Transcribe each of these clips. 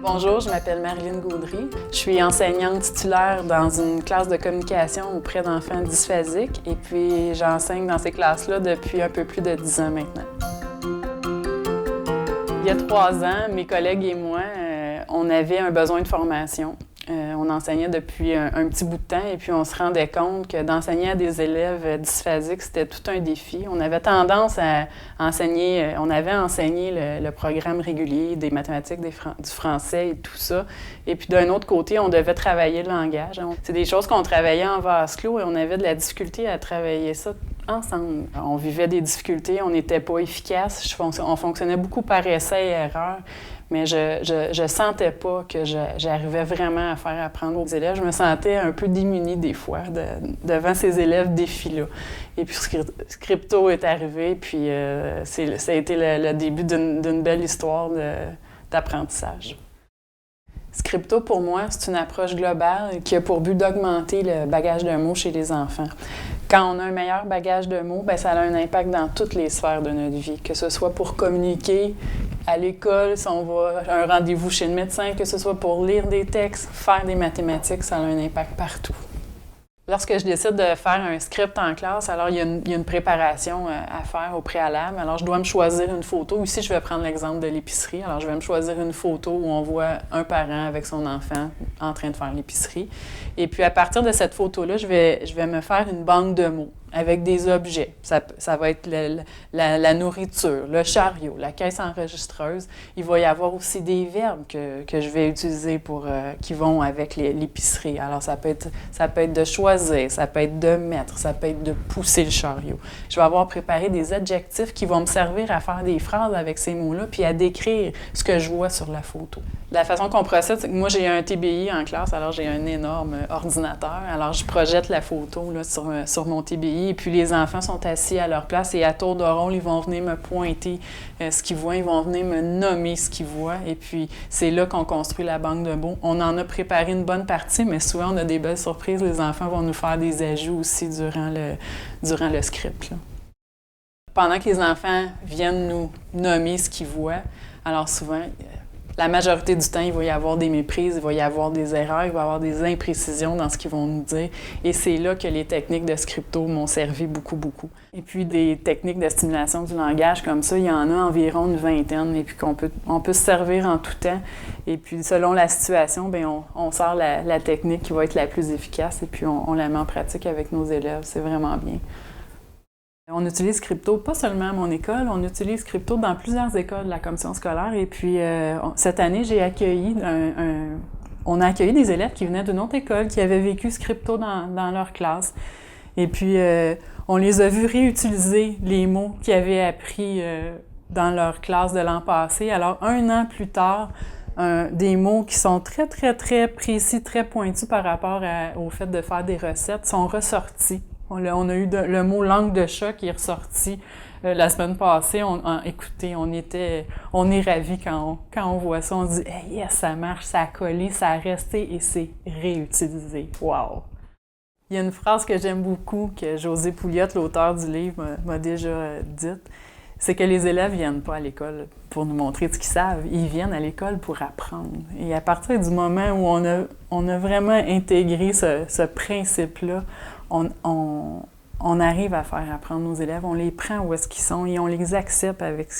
Bonjour, je m'appelle Marilyn Gaudry. Je suis enseignante titulaire dans une classe de communication auprès d'enfants dysphasiques et puis j'enseigne dans ces classes-là depuis un peu plus de 10 ans maintenant. Il y a 3 ans, mes collègues et moi, on avait un besoin de formation. On enseignait depuis un petit bout de temps et puis on se rendait compte que d'enseigner à des élèves dysphasiques, c'était tout un défi. On avait tendance à enseigner, on avait enseigné le programme régulier des mathématiques, du français et tout ça. Et puis d'un autre côté, on devait travailler le langage. C'est des choses qu'on travaillait en vase clos et on avait de la difficulté à travailler ça ensemble. On vivait des difficultés, on n'était pas efficace, on fonctionnait beaucoup par essai et erreur. Mais je sentais pas que j'arrivais vraiment à faire apprendre aux élèves. Je me sentais un peu démunie des fois devant ces élèves défis-là. Et puis Scripto est arrivé, puis ça a été le début d'une belle histoire d'apprentissage. Scripto, pour moi, c'est une approche globale qui a pour but d'augmenter le bagage de mots chez les enfants. Quand on a un meilleur bagage de mots, bien, ça a un impact dans toutes les sphères de notre vie, que ce soit pour communiquer à l'école, si on va à un rendez-vous chez le médecin, que ce soit pour lire des textes, faire des mathématiques, ça a un impact partout. Lorsque je décide de faire un script en classe, alors il y a une préparation à faire au préalable. Alors je dois me choisir une photo. Ici, je vais prendre l'exemple de l'épicerie. Alors je vais me choisir une photo où on voit un parent avec son enfant en train de faire l'épicerie. Et puis à partir de cette photo-là, je vais me faire une banque de mots avec des objets. Ça va être la nourriture, le chariot, la caisse enregistreuse. Il va y avoir aussi des verbes que je vais utiliser qui vont avec l'épicerie. Alors ça peut être de choisir, ça peut être de mettre, ça peut être de pousser le chariot. Je vais avoir préparé des adjectifs qui vont me servir à faire des phrases avec ces mots-là puis à décrire ce que je vois sur la photo. La façon qu'on procède, c'est que moi, j'ai un TBI en classe, alors j'ai un énorme ordinateur. Alors, je projette la photo là, sur mon TBI et puis les enfants sont assis à leur place et à tour de rôle, ils vont venir me pointer ce qu'ils voient, ils vont venir me nommer ce qu'ils voient et puis c'est là qu'on construit la banque de mots. On en a préparé une bonne partie, mais souvent, on a des belles surprises. Les enfants vont nous faire des ajouts aussi durant le script, là. Pendant que les enfants viennent nous nommer ce qu'ils voient, alors souvent, la majorité du temps, il va y avoir des méprises, il va y avoir des erreurs, il va y avoir des imprécisions dans ce qu'ils vont nous dire. Et c'est là que les techniques de Scripto m'ont servi beaucoup, beaucoup. Et puis des techniques de stimulation du langage comme ça, il y en a environ une vingtaine et puis on peut se servir en tout temps. Et puis selon la situation, bien, on sort la technique qui va être la plus efficace et puis on la met en pratique avec nos élèves. C'est vraiment bien. On utilise Scripto pas seulement à mon école, on utilise Scripto dans plusieurs écoles de la commission scolaire. Et puis, cette année, on a accueilli des élèves qui venaient d'une autre école, qui avaient vécu Scripto dans leur classe. Et puis, on les a vus réutiliser les mots qu'ils avaient appris dans leur classe de l'an passé. Alors, 1 an plus tard, des mots qui sont très, très, très précis, très pointus par rapport au fait de faire des recettes sont ressortis. On a eu le mot « langue de chat » qui est ressorti la semaine passée. Écoutez, on est ravis quand on voit ça. On se dit hey, « yes, ça marche, ça a collé, ça a resté et c'est réutilisé. Wow! » Il y a une phrase que j'aime beaucoup, que José Pouliot, l'auteur du livre, m'a déjà dite. C'est que les élèves ne viennent pas à l'école pour nous montrer ce qu'ils savent. Ils viennent à l'école pour apprendre. Et à partir du moment où on a vraiment intégré ce principe-là, on arrive à faire apprendre nos élèves, on les prend où est-ce qu'ils sont et on les accepte avec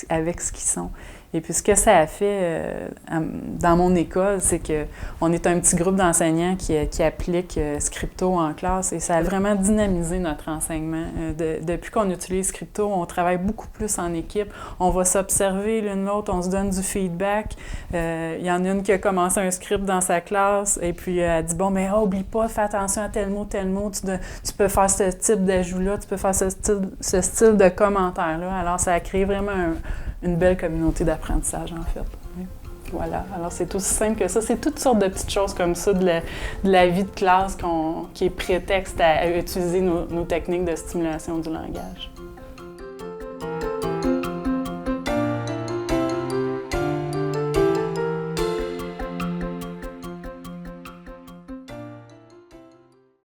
ce qu'ils sont. Et puis ce que ça a fait dans mon école, c'est qu'on est un petit groupe d'enseignants qui appliquent Scripto en classe et ça a vraiment dynamisé notre enseignement. Depuis qu'on utilise Scripto, on travaille beaucoup plus en équipe. On va s'observer l'une l'autre, on se donne du feedback. Il y en a une qui a commencé un script dans sa classe et puis elle dit « Bon, mais oublie pas, fais attention à tel mot, tu peux faire ce type d'ajout-là, tu peux faire ce style de commentaire-là. » Alors ça a créé vraiment une belle communauté d'apprentissage, en fait. Oui. Voilà. Alors, c'est aussi simple que ça. C'est toutes sortes de petites choses comme ça de la vie de classe qui est prétexte à utiliser nos techniques de stimulation du langage.